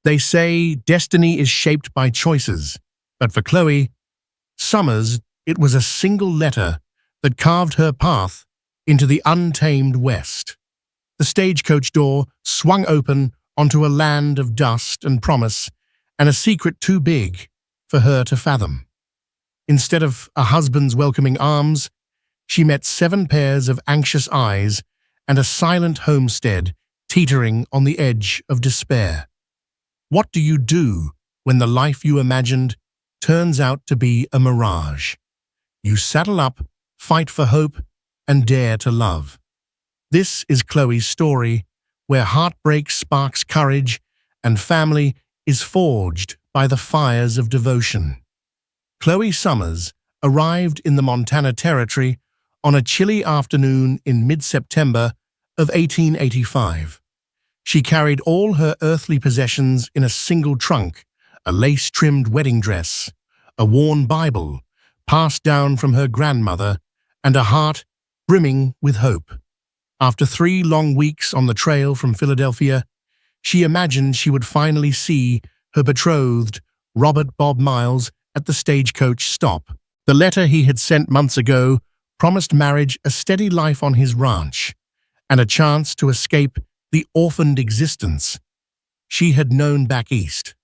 They say destiny is shaped by choices, but for Chloe Summers, it was a single letter that carved her path into the untamed West. The stagecoach door swung open onto a land of dust and promise, and a secret too big for her to fathom. Instead of a husband's welcoming arms, she met 7 pairs of anxious eyes and a silent homestead teetering on the edge of despair. What do you do when the life you imagined turns out to be a mirage? You saddle up, fight for hope, and dare to love. This is Chloe's story, where heartbreak sparks courage and family is forged by the fires of devotion. Chloe Summers arrived in the Montana Territory on a chilly afternoon in mid-September of 1885. She carried all her earthly possessions in a single trunk: a lace-trimmed wedding dress, a worn Bible, passed down from her grandmother, and a heart brimming with hope. After 3 long weeks on the trail from Philadelphia, she imagined she would finally see her betrothed, Robert Bob Miles, at the stagecoach stop. The letter he had sent months ago promised marriage, a steady life on his ranch, and a chance to escape the orphaned existence she had known back east.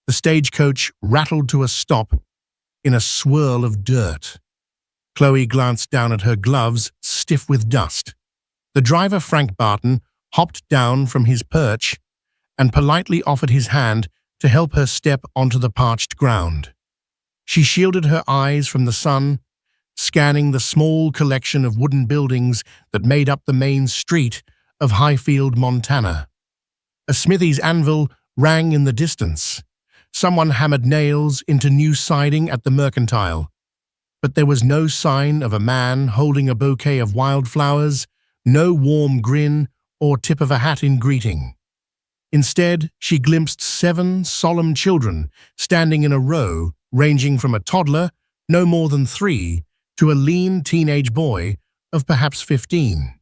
The stagecoach rattled to a stop in a swirl of dirt. Chloe glanced down at her gloves, stiff with dust. The driver, Frank Barton, hopped down from his perch and politely offered his hand to help her step onto the parched ground. She shielded her eyes from the sun, scanning the small collection of wooden buildings that made up the main street of Highfield, Montana. A smithy's anvil rang in the distance. Someone hammered nails into new siding at the Mercantile. But there was no sign of a man holding a bouquet of wildflowers, no warm grin or tip of a hat in greeting. Instead, she glimpsed 7 solemn children standing in a row, ranging from a toddler, no more than 3, to a lean teenage boy of perhaps 15.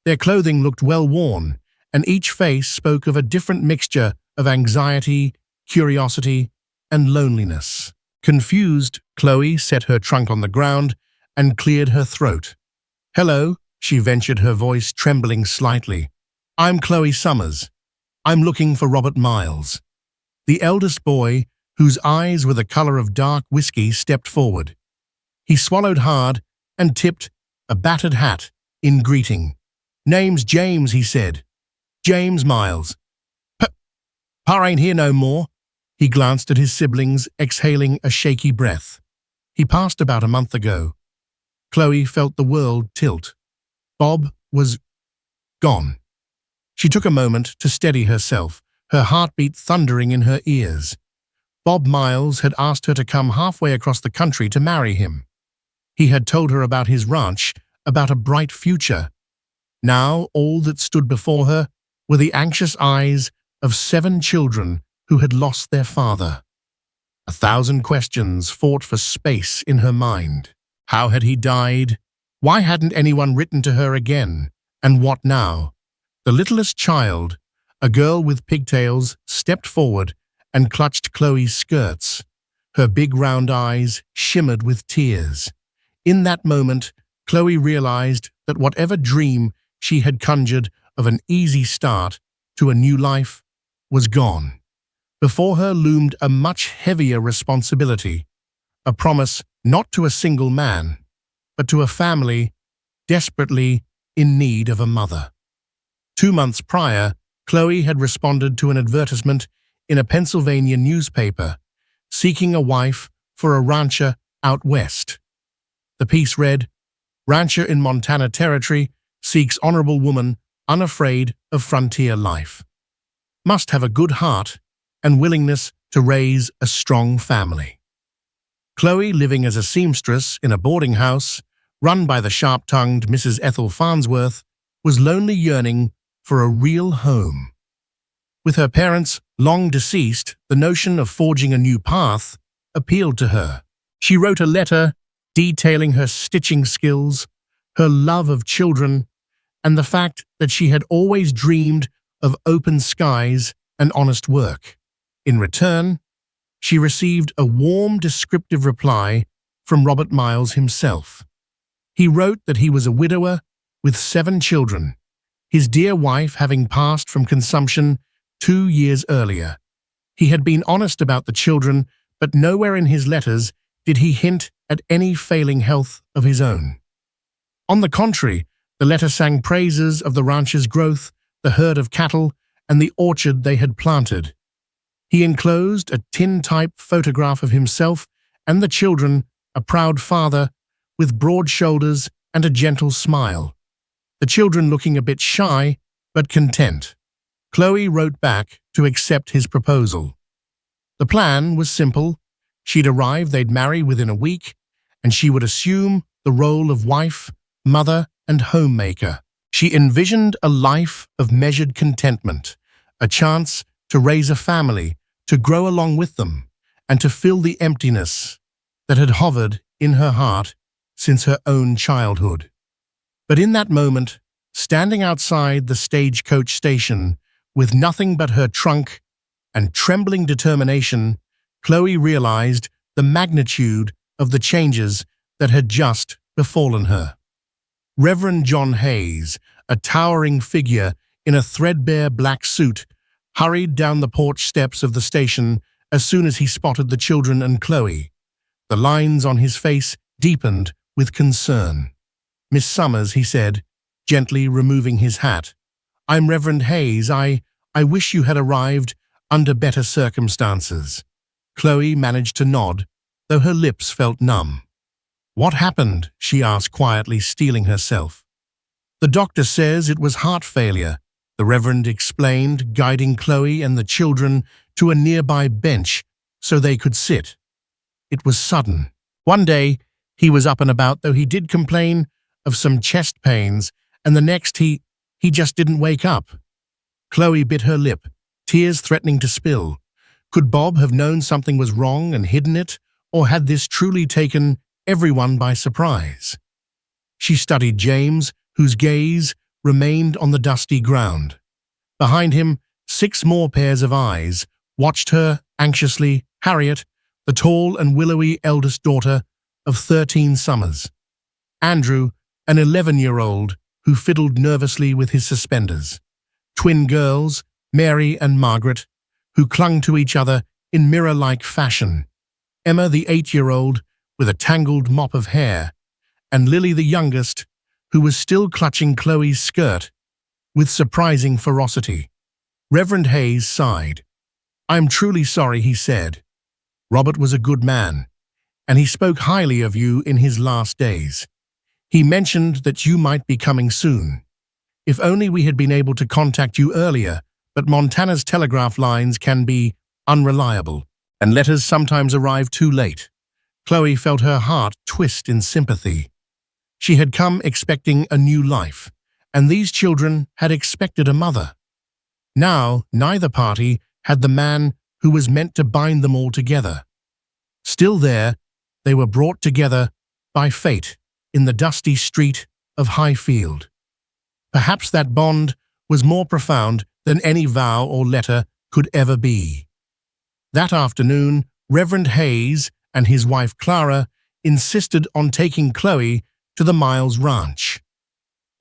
Their clothing looked well-worn, and each face spoke of a different mixture of anxiety, curiosity, and loneliness. Confused, Chloe set her trunk on the ground and cleared her throat. "Hello," she ventured, her voice trembling slightly. "I'm Chloe Summers. I'm looking for Robert Miles." The eldest boy, whose eyes were the color of dark whiskey, stepped forward. He swallowed hard and tipped a battered hat in greeting. "Name's James," he said. "James Miles. Pa ain't here no more." He glanced at his siblings, exhaling a shaky breath. "He passed about a month ago." Chloe felt the world tilt. Bob was gone. She took a moment to steady herself, her heartbeat thundering in her ears. Bob Miles had asked her to come halfway across the country to marry him. He had told her about his ranch, about a bright future. Now all that stood before her were the anxious eyes of 7 children who had lost their father. 1,000 questions fought for space in her mind. How had he died? Why hadn't anyone written to her again? And what now? The littlest child, a girl with pigtails, stepped forward and clutched Chloe's skirts. Her big round eyes shimmered with tears. In that moment, Chloe realized that whatever dream she had conjured of an easy start to a new life was gone. Before her loomed a much heavier responsibility, a promise not to a single man, but to a family desperately in need of a mother. 2 months prior, Chloe had responded to an advertisement in a Pennsylvania newspaper seeking a wife for a rancher out west. The piece read, "Rancher in Montana Territory seeks honorable woman unafraid of frontier life. Must have a good heart and willingness to raise a strong family." Chloe, living as a seamstress in a boarding house run by the sharp-tongued Mrs. Ethel Farnsworth, was lonely, yearning for a real home. With her parents long deceased, the notion of forging a new path appealed to her. She wrote a letter detailing her stitching skills, her love of children, and the fact that she had always dreamed of open skies and honest work. In return, she received a warm, descriptive reply from Robert Miles himself. He wrote that he was a widower with 7 children, his dear wife having passed from consumption 2 years earlier. He had been honest about the children, but nowhere in his letters did he hint at any failing health of his own. On the contrary, the letter sang praises of the ranch's growth, the herd of cattle, and the orchard they had planted. He enclosed a tin-type photograph of himself and the children, a proud father, with broad shoulders and a gentle smile. The children looking a bit shy, but content. Chloe wrote back to accept his proposal. The plan was simple. She'd arrive, they'd marry within a week, and she would assume the role of wife, mother, and homemaker. She envisioned a life of measured contentment, a chance to raise a family, to grow along with them, and to fill the emptiness that had hovered in her heart since her own childhood. But in that moment, standing outside the stagecoach station, with nothing but her trunk and trembling determination, Chloe realized the magnitude of the changes that had just befallen her. Reverend John Hayes, a towering figure in a threadbare black suit, hurried down the porch steps of the station as soon as he spotted the children and Chloe. The lines on his face deepened with concern. "Miss Summers," he said, gently removing his hat, "I'm Reverend Hayes. I wish you had arrived under better circumstances." Chloe managed to nod, though her lips felt numb. "What happened?" she asked quietly, steeling herself. "The doctor says it was heart failure," the Reverend explained, guiding Chloe and the children to a nearby bench so they could sit. It was sudden. One day, he was up and about, though he did complain of some chest pains, and the next he just didn't wake up. Chloe bit her lip, tears threatening to spill. Could Bob have known something was wrong and hidden it, or had this truly taken everyone by surprise? She studied James, whose gaze remained on the dusty ground. Behind him, 6 more pairs of eyes watched her anxiously. Harriet, the tall and willowy eldest daughter of 13 summers. Andrew, an 11-year-old who fiddled nervously with his suspenders. Twin girls, Mary and Margaret, who clung to each other in mirror-like fashion. Emma, the 8-year-old, with a tangled mop of hair, and Lily, the youngest, who was still clutching Chloe's skirt with surprising ferocity. Reverend Hayes sighed. "I'm truly sorry," he said. "Robert was a good man, and he spoke highly of you in his last days. He mentioned that you might be coming soon. If only we had been able to contact you earlier, but Montana's telegraph lines can be unreliable, and letters sometimes arrive too late." Chloe felt her heart twist in sympathy. She had come expecting a new life, and these children had expected a mother. Now, neither party had the man who was meant to bind them all together. Still there, they were brought together by fate in the dusty street of Highfield. Perhaps that bond was more profound than any vow or letter could ever be. That afternoon, Reverend Hayes and his wife Clara insisted on taking Chloe to the Miles Ranch.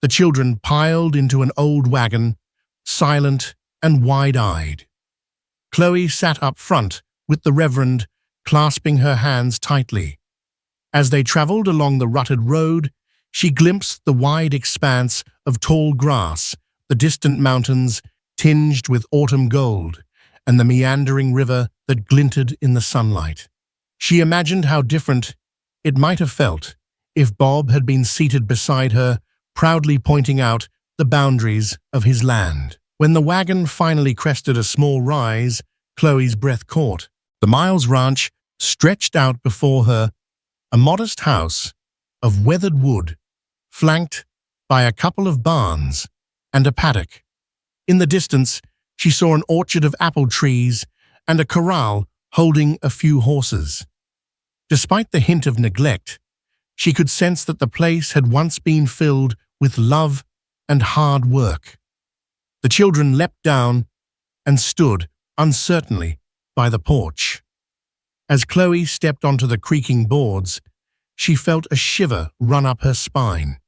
The children piled into an old wagon, silent and wide-eyed. Chloe sat up front with the Reverend, clasping her hands tightly. As they traveled along the rutted road, she glimpsed the wide expanse of tall grass, the distant mountains tinged with autumn gold, and the meandering river that glinted in the sunlight. She imagined how different it might have felt if Bob had been seated beside her, proudly pointing out the boundaries of his land. When the wagon finally crested a small rise, Chloe's breath caught. The Miles Ranch stretched out before her, a modest house of weathered wood, flanked by a couple of barns and a paddock. In the distance, she saw an orchard of apple trees and a corral holding a few horses. Despite the hint of neglect, she could sense that the place had once been filled with love and hard work. The children leapt down and stood uncertainly by the porch. As Chloe stepped onto the creaking boards, she felt a shiver run up her spine.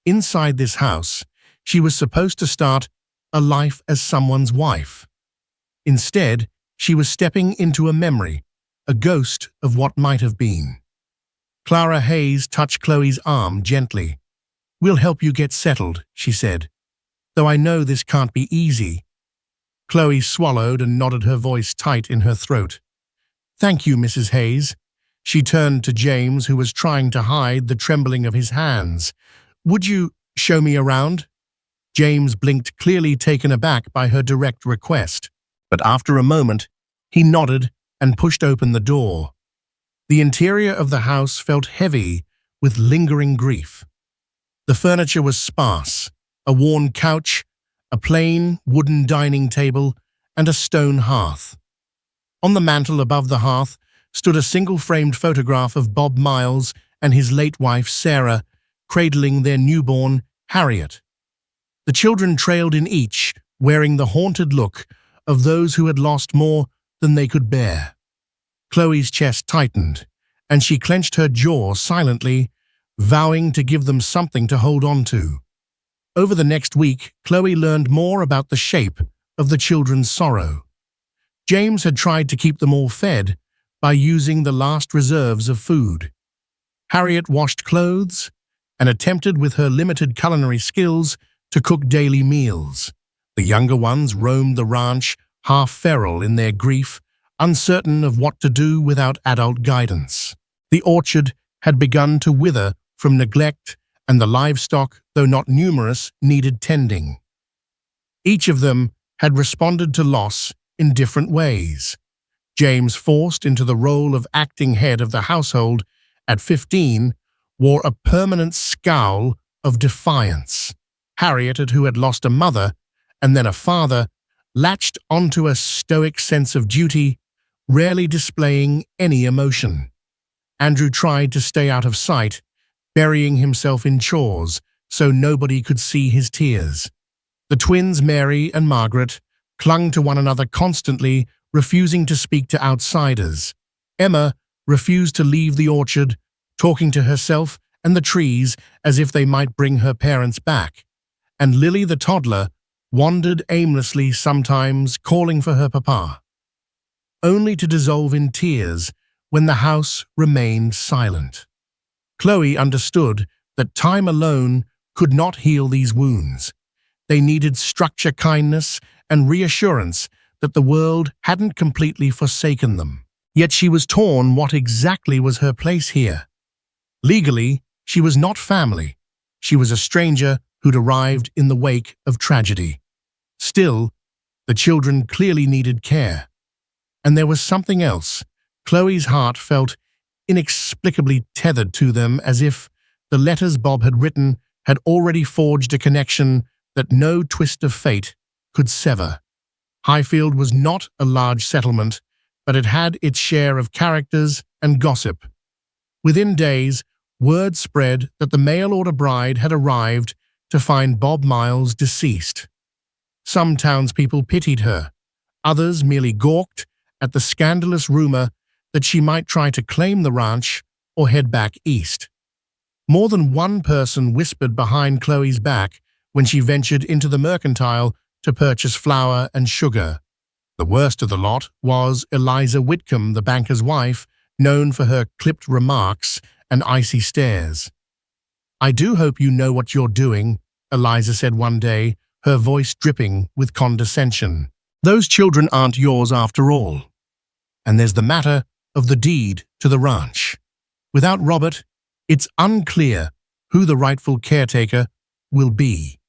Inside this house, she was supposed to start a life as someone's wife. Instead, she was stepping into a memory, a ghost of what might have been. Clara Hayes touched Chloe's arm gently. "We'll help you get settled," she said. "Though I know this can't be easy." Chloe swallowed and nodded, her voice tight in her throat. "Thank you, Mrs. Hayes." She turned to James, who was trying to hide the trembling of his hands. "Would you show me around?" James blinked, clearly taken aback by her direct request. But after a moment, he nodded and pushed open the door. The interior of the house felt heavy with lingering grief. The furniture was sparse: a worn couch, a plain wooden dining table, and a stone hearth. On the mantel above the hearth stood a single-framed photograph of Bob Miles and his late wife Sarah, cradling their newborn, Harriet. The children trailed in each, wearing the haunted look of those who had lost more than they could bear. Chloe's chest tightened, and she clenched her jaw silently, vowing to give them something to hold on to. Over the next week, Chloe learned more about the shape of the children's sorrow. James had tried to keep them all fed by using the last reserves of food. Harriet washed clothes and attempted with her limited culinary skills to cook daily meals. The younger ones roamed the ranch, half feral in their grief, uncertain of what to do without adult guidance. The orchard had begun to wither from neglect, and the livestock, though not numerous, needed tending. Each of them had responded to loss in different ways. James, forced into the role of acting head of the household at 15, wore a permanent scowl of defiance. Harriet, who had lost a mother and then a father, latched onto a stoic sense of duty, rarely displaying any emotion. Andrew tried to stay out of sight, burying himself in chores so nobody could see his tears. The twins, Mary and Margaret, clung to one another constantly, refusing to speak to outsiders. Emma refused to leave the orchard, talking to herself and the trees as if they might bring her parents back. And Lily, the toddler, wandered aimlessly, sometimes calling for her papa, only to dissolve in tears when the house remained silent. Chloe understood that time alone could not heal these wounds. They needed structure, kindness, and reassurance that the world hadn't completely forsaken them. Yet she was torn. What exactly was her place here? Legally, she was not family. She was a stranger who'd arrived in the wake of tragedy. Still, the children clearly needed care. And there was something else. Chloe's heart felt inexplicably tethered to them, as if the letters Bob had written had already forged a connection that no twist of fate could sever. Highfield was not a large settlement, but it had its share of characters and gossip. Within days, word spread that the mail-order bride had arrived to find Bob Miles deceased. Some townspeople pitied her. Others merely gawked at the scandalous rumor that she might try to claim the ranch or head back east. More than one person whispered behind Chloe's back when she ventured into the mercantile to purchase flour and sugar. The worst of the lot was Eliza Whitcomb, the banker's wife, known for her clipped remarks and icy stares. "I do hope you know what you're doing," Eliza said one day, her voice dripping with condescension. "Those children aren't yours after all. And there's the matter of the deed to the ranch. Without Robert, it's unclear who the rightful caretaker will be."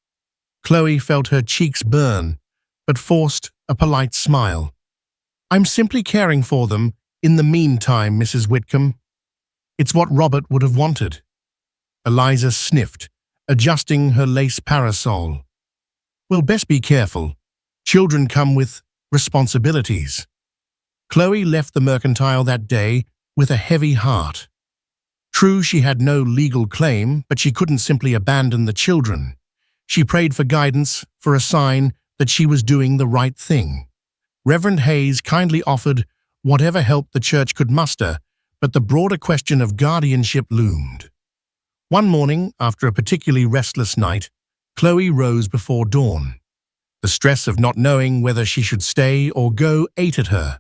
Chloe felt her cheeks burn, but forced a polite smile. "I'm simply caring for them in the meantime, Mrs. Whitcomb. It's what Robert would have wanted." Eliza sniffed, adjusting her lace parasol. "Well, best be careful. Children come with responsibilities." Chloe left the mercantile that day with a heavy heart. True, she had no legal claim, but she couldn't simply abandon the children. She prayed for guidance, for a sign that she was doing the right thing. Reverend Hayes kindly offered whatever help the church could muster, but the broader question of guardianship loomed. One morning, after a particularly restless night, Chloe rose before dawn. The stress of not knowing whether she should stay or go ate at her.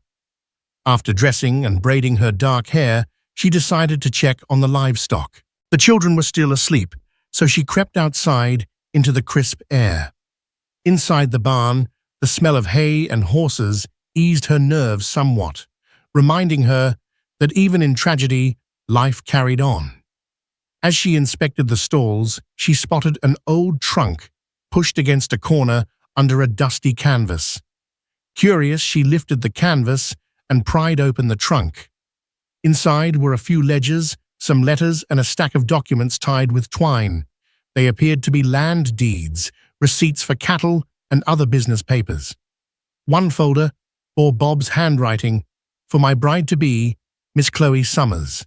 After dressing and braiding her dark hair, she decided to check on the livestock. The children were still asleep, so she crept outside into the crisp air. Inside the barn, the smell of hay and horses eased her nerves somewhat, reminding her that even in tragedy, life carried on. As she inspected the stalls, she spotted an old trunk pushed against a corner under a dusty canvas. Curious, she lifted the canvas and pried open the trunk. Inside were a few ledgers, some letters, and a stack of documents tied with twine. They appeared to be land deeds, receipts for cattle, and other business papers. One folder bore Bob's handwriting, "For my bride-to-be, Miss Chloe Summers."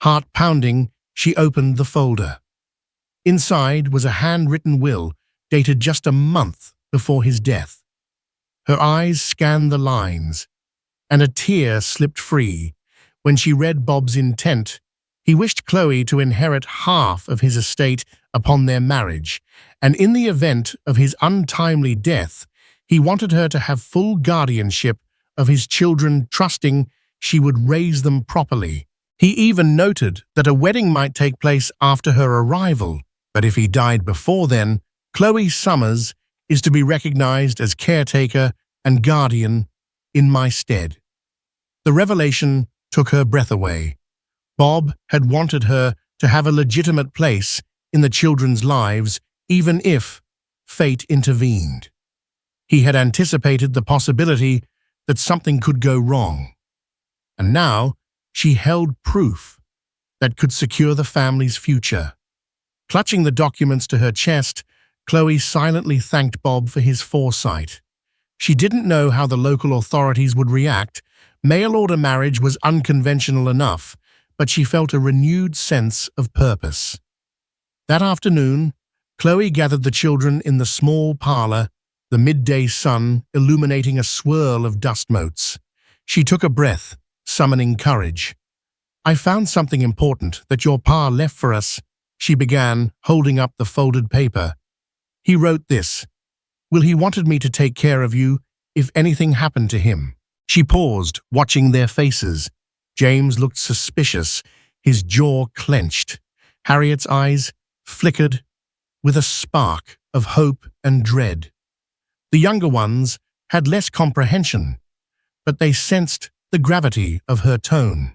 Heart pounding, she opened the folder. Inside was a handwritten will dated just a month before his death. Her eyes scanned the lines, and a tear slipped free when she read Bob's intent. He wished Chloe to inherit half of his estate upon their marriage, and in the event of his untimely death, he wanted her to have full guardianship of his children, trusting she would raise them properly. He even noted that a wedding might take place after her arrival, but if he died before then, Chloe Summers is to be recognized as caretaker and guardian in my stead. The revelation took her breath away. Bob had wanted her to have a legitimate place in the children's lives, even if fate intervened. He had anticipated the possibility that something could go wrong. And now she held proof that could secure the family's future. Clutching the documents to her chest, Chloe silently thanked Bob for his foresight. She didn't know how the local authorities would react. Mail-order marriage was unconventional enough, but she felt a renewed sense of purpose. That afternoon, Chloe gathered the children in the small parlor, the midday sun illuminating a swirl of dust motes. She took a breath, summoning courage. "I found something important that your pa left for us," she began, holding up the folded paper. "He wrote this. Will he wanted me to take care of you if anything happened to him." She paused, watching their faces. James looked suspicious, his jaw clenched. Harriet's eyes flickered with a spark of hope and dread. The younger ones had less comprehension, but they sensed the gravity of her tone.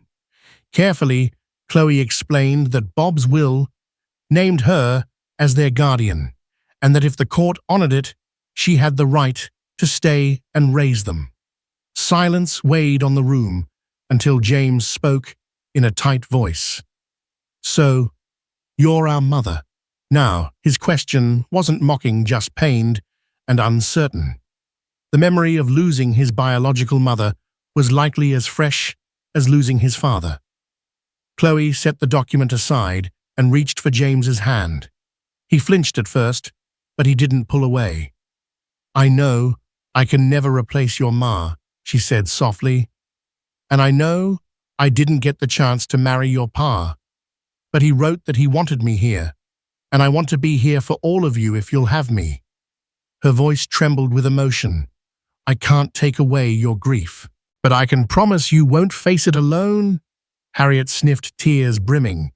Carefully, Chloe explained that Bob's will named her as their guardian, and that if the court honored it, she had the right to stay and raise them. Silence weighed on the room until James spoke in a tight voice. "So, you're our mother." Now, his question wasn't mocking, just pained and uncertain. The memory of losing his biological mother was likely as fresh as losing his father. Chloe set the document aside and reached for James's hand. He flinched at first, but he didn't pull away. "I know I can never replace your ma," she said softly. "And I know I didn't get the chance to marry your pa. But he wrote that he wanted me here, and I want to be here for all of you if you'll have me." Her voice trembled with emotion. "I can't take away your grief, but I can promise you won't face it alone." Harriet sniffed, tears brimming.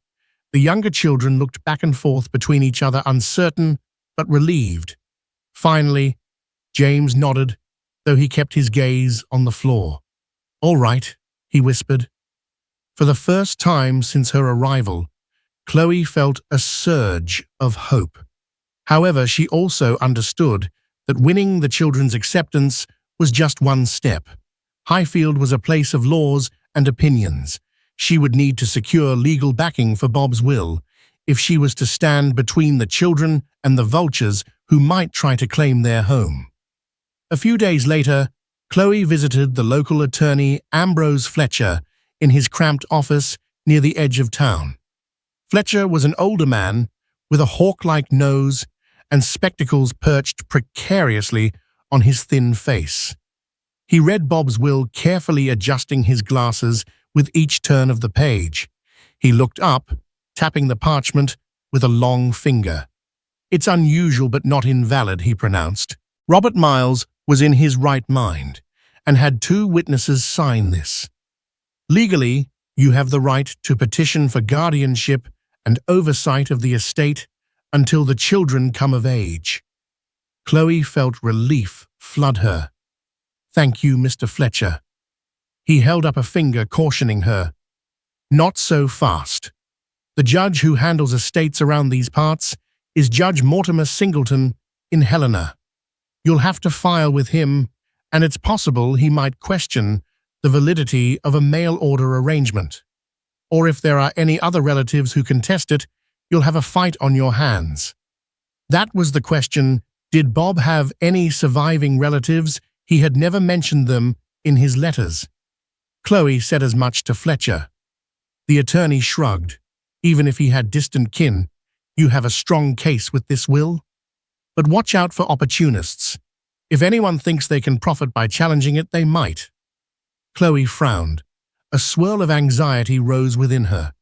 The younger children looked back and forth between each other, uncertain but relieved. Finally, James nodded, though he kept his gaze on the floor. "All right," he whispered. For the first time since her arrival, Chloe felt a surge of hope. However, she also understood that winning the children's acceptance was just one step. Highfield was a place of laws and opinions. She would need to secure legal backing for Bob's will if she was to stand between the children and the vultures who might try to claim their home. A few days later, Chloe visited the local attorney Ambrose Fletcher in his cramped office near the edge of town. Fletcher was an older man with a hawk-like nose and spectacles perched precariously on his thin face. He read Bob's will, carefully adjusting his glasses with each turn of the page. He looked up, tapping the parchment with a long finger. "It's unusual but not invalid," he pronounced. Robert Miles was in his right mind and had 2 witnesses sign this. "Legally, you have the right to petition for guardianship and oversight of the estate until the children come of age." Chloe felt relief flood her. "Thank you, Mr. Fletcher." He held up a finger, cautioning her. "Not so fast. The judge who handles estates around these parts is Judge Mortimer Singleton in Helena. You'll have to file with him, and it's possible he might question the validity of a mail order arrangement. Or if there are any other relatives who contest it, you'll have a fight on your hands." That was the question. Did Bob have any surviving relatives? He had never mentioned them in his letters. Chloe said as much to Fletcher. The attorney shrugged. "Even if he had distant kin, you have a strong case with this will. But watch out for opportunists. If anyone thinks they can profit by challenging it, they might." Chloe frowned. A swirl of anxiety rose within her.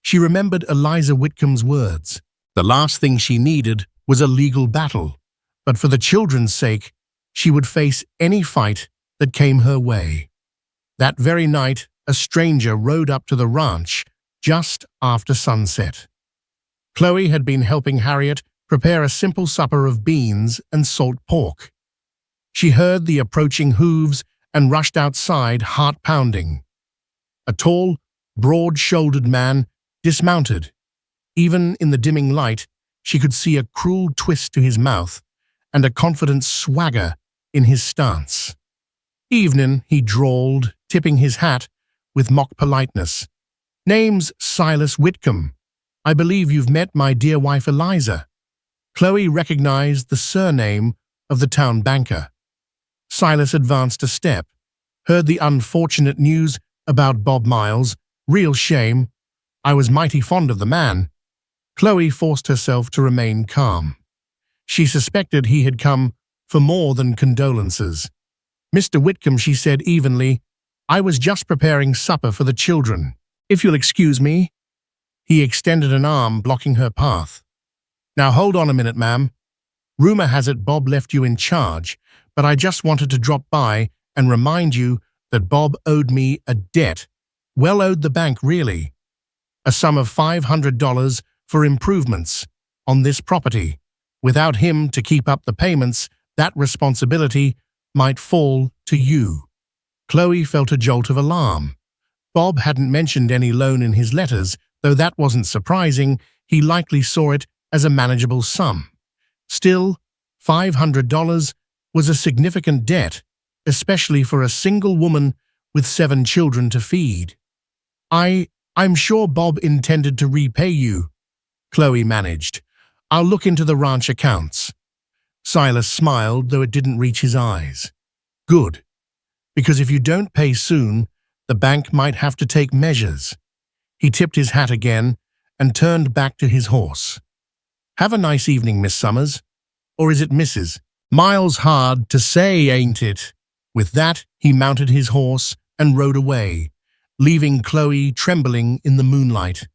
She remembered Eliza Whitcomb's words. The last thing she needed was a legal battle, but for the children's sake, she would face any fight that came her way. That very night, a stranger rode up to the ranch just after sunset. Chloe had been helping Harriet prepare a simple supper of beans and salt pork. She heard the approaching hooves and rushed outside, heart pounding. A tall, broad-shouldered man dismounted. Even in the dimming light, she could see a cruel twist to his mouth and a confident swagger in his stance. "Evening," he drawled, tipping his hat with mock politeness. "Name's Silas Whitcomb. I believe you've met my dear wife Eliza." Chloe recognized the surname of the town banker. Silas advanced a step, heard the unfortunate news about Bob Miles. "Real shame. I was mighty fond of the man." Chloe forced herself to remain calm. She suspected he had come for more than condolences. "Mr. Whitcomb," she said evenly, "I was just preparing supper for the children. If you'll excuse me." He extended an arm, blocking her path. "Now hold on a minute, ma'am. Rumor has it Bob left you in charge, but I just wanted to drop by and remind you that Bob owed me a debt. Well owed the bank, really. A sum of $500 for improvements on this property. Without him to keep up the payments, that responsibility might fall to you." Chloe felt a jolt of alarm. Bob hadn't mentioned any loan in his letters, though that wasn't surprising. He likely saw it as a manageable sum. Still, $500 was a significant debt, especially for a single woman with 7 children to feed. I'm sure Bob intended to repay you," Chloe managed. "I'll look into the ranch accounts." Silas smiled, though it didn't reach his eyes. "Good, because if you don't pay soon, the bank might have to take measures." He tipped his hat again and turned back to his horse. "Have a nice evening, Miss Summers. Or is it Mrs.? Miles hard to say, ain't it?" With that, he mounted his horse and rode away, leaving Chloe trembling in the moonlight.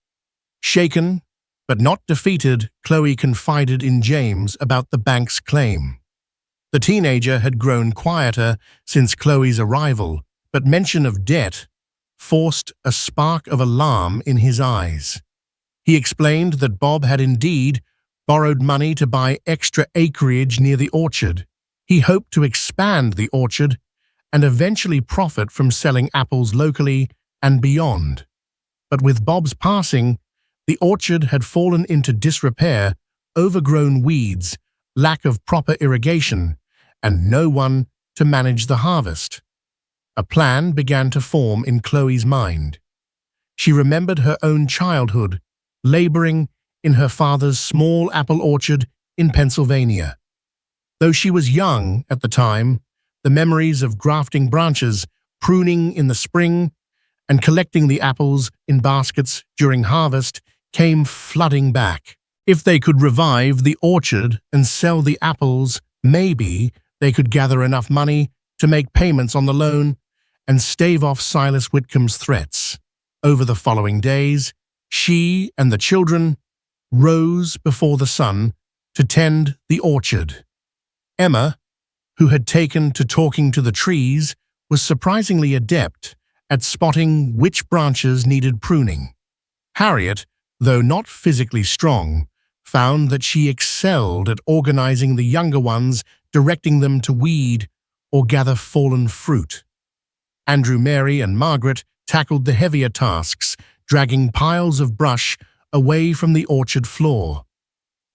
Shaken, but not defeated, Chloe confided in James about the bank's claim. The teenager had grown quieter since Chloe's arrival, but mention of debt forced a spark of alarm in his eyes. He explained that Bob had indeed borrowed money to buy extra acreage near the orchard. He hoped to expand the orchard and eventually profit from selling apples locally and beyond. But with Bob's passing, the orchard had fallen into disrepair, overgrown weeds, lack of proper irrigation, and no one to manage the harvest. A plan began to form in Chloe's mind. She remembered her own childhood, laboring in her father's small apple orchard in Pennsylvania. Though she was young at the time, the memories of grafting branches, pruning in the spring, and collecting the apples in baskets during harvest came flooding back. If they could revive the orchard and sell the apples, maybe they could gather enough money to make payments on the loan and stave off Silas Whitcomb's threats. Over the following days, she and the children rose before the sun to tend the orchard. Emma, who had taken to talking to the trees, was surprisingly adept at spotting which branches needed pruning. Harriet, though not physically strong, found that she excelled at organizing the younger ones, directing them to weed or gather fallen fruit. Andrew, Mary, and Margaret tackled the heavier tasks, dragging piles of brush away from the orchard floor.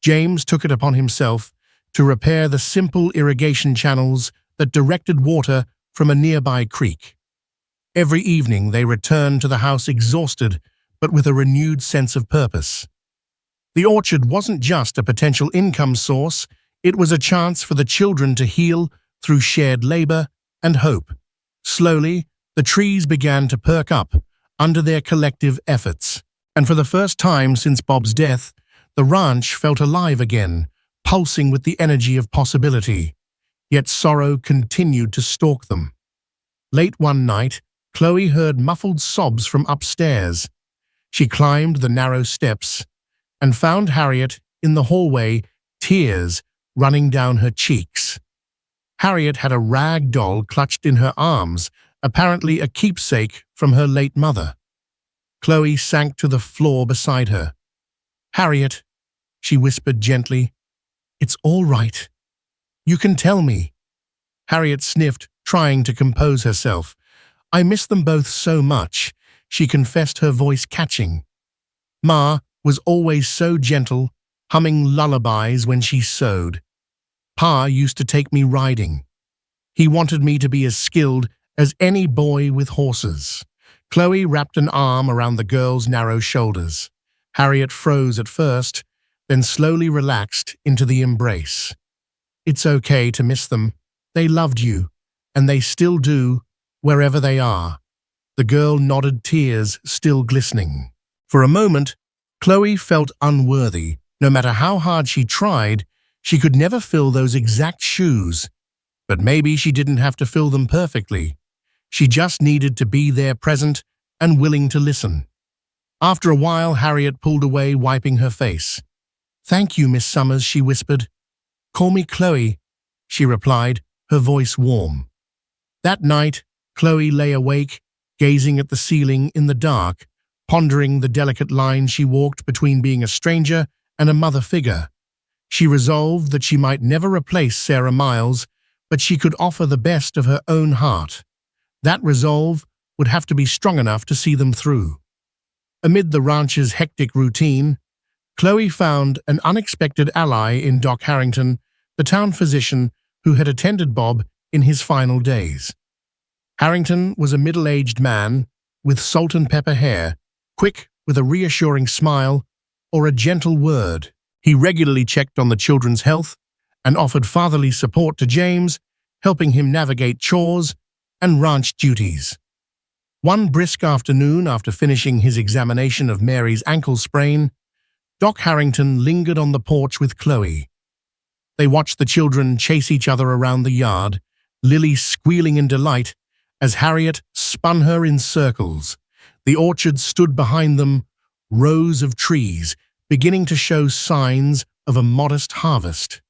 James took it upon himself to repair the simple irrigation channels that directed water from a nearby creek. Every evening they returned to the house exhausted, but with a renewed sense of purpose. The orchard wasn't just a potential income source, it was a chance for the children to heal through shared labor and hope. Slowly, the trees began to perk up under their collective efforts, and for the first time since Bob's death, the ranch felt alive again, pulsing with the energy of possibility. Yet sorrow continued to stalk them. Late one night, Chloe heard muffled sobs from upstairs. She climbed the narrow steps and found Harriet in the hallway, tears running down her cheeks. Harriet had a rag doll clutched in her arms, apparently a keepsake from her late mother. Chloe sank to the floor beside her. "Harriet," she whispered gently, "it's all right. You can tell me." Harriet sniffed, trying to compose herself. "I miss them both so much," she confessed, her voice catching. "Ma was always so gentle, humming lullabies when she sewed. Pa used to take me riding. He wanted me to be as skilled as any boy with horses." Chloe wrapped an arm around the girl's narrow shoulders. Harriet froze at first, then slowly relaxed into the embrace. "It's okay to miss them. They loved you, and they still do, wherever they are." The girl nodded, tears still glistening. For a moment, Chloe felt unworthy. No matter how hard she tried, she could never fill those exact shoes. But maybe she didn't have to fill them perfectly. She just needed to be there, present and willing to listen. After a while, Harriet pulled away, wiping her face. "Thank you, Miss Summers," she whispered. "Call me Chloe," she replied, her voice warm. That night, Chloe lay awake, gazing at the ceiling in the dark, pondering the delicate line she walked between being a stranger and a mother figure. She resolved that she might never replace Sarah Miles, but she could offer the best of her own heart. That resolve would have to be strong enough to see them through. Amid the ranch's hectic routine, Chloe found an unexpected ally in Doc Harrington, the town physician who had attended Bob in his final days. Harrington was a middle-aged man with salt and pepper hair, quick with a reassuring smile or a gentle word. He regularly checked on the children's health and offered fatherly support to James, helping him navigate chores and ranch duties. One brisk afternoon, after finishing his examination of Mary's ankle sprain, Doc Harrington lingered on the porch with Chloe. They watched the children chase each other around the yard, Lily squealing in delight as Harriet spun her in circles. The orchard stood behind them, rows of trees, beginning to show signs of a modest harvest.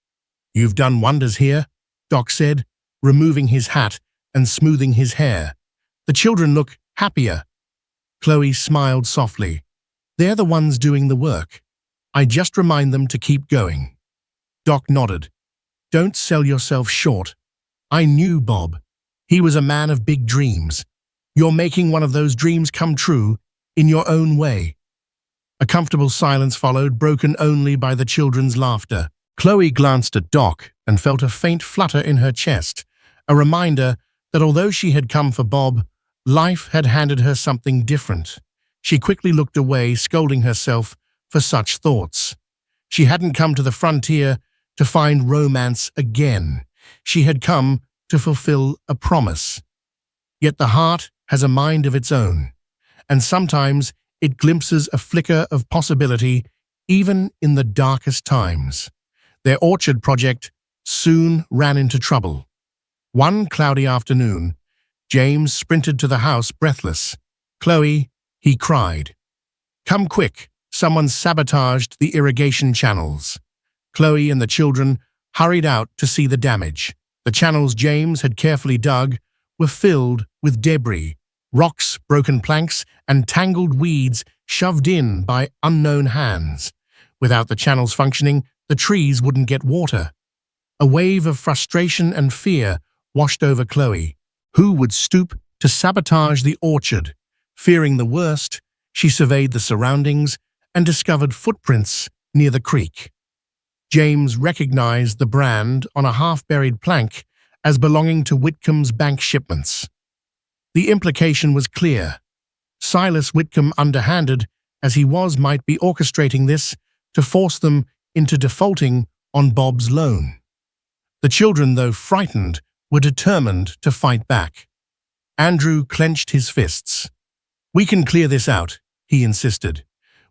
"You've done wonders here," Doc said, removing his hat and smoothing his hair. "The children look happier." Chloe smiled softly. "They're the ones doing the work. I just remind them to keep going." Doc nodded. "Don't sell yourself short. I knew Bob. He was a man of big dreams. You're making one of those dreams come true in your own way." A comfortable silence followed, broken only by the children's laughter. Chloe glanced at Doc and felt a faint flutter in her chest, a reminder that although she had come for Bob, life had handed her something different. She quickly looked away, scolding herself for such thoughts. She hadn't come to the frontier to find romance again. She had come to fulfill a promise. Yet the heart has a mind of its own, and sometimes it glimpses a flicker of possibility even in the darkest times. Their orchard project soon ran into trouble. One cloudy afternoon, James sprinted to the house breathless. "Chloe," he cried. "Come quick, someone sabotaged the irrigation channels." Chloe and the children hurried out to see the damage. The channels James had carefully dug were filled with debris, rocks, broken planks, and tangled weeds shoved in by unknown hands. Without the channels functioning, the trees wouldn't get water. A wave of frustration and fear washed over Chloe. Who would stoop to sabotage the orchard? Fearing the worst, she surveyed the surroundings and discovered footprints near the creek. James recognized the brand on a half-buried plank as belonging to Whitcomb's bank shipments. The implication was clear. Silas Whitcomb, underhanded as he was, might be orchestrating this to force them into defaulting on Bob's loan. The children, though frightened, were determined to fight back. Andrew clenched his fists. "We can clear this out," he insisted.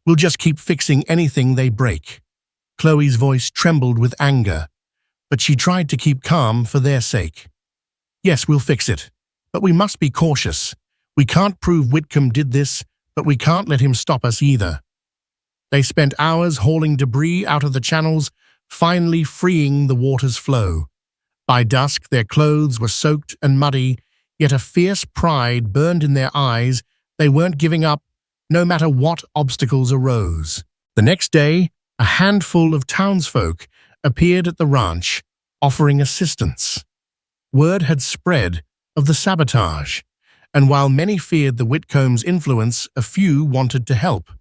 "We'll just keep fixing anything they break." Chloe's voice trembled with anger, but she tried to keep calm for their sake. "Yes, we'll fix it, but we must be cautious. We can't prove Whitcomb did this, but we can't let him stop us either." They spent hours hauling debris out of the channels, finally freeing the water's flow. By dusk, their clothes were soaked and muddy, yet a fierce pride burned in their eyes. They weren't giving up, no matter what obstacles arose. The next day, a handful of townsfolk appeared at the ranch, offering assistance. Word had spread of the sabotage, and while many feared the Whitcombs' influence, a few wanted to help.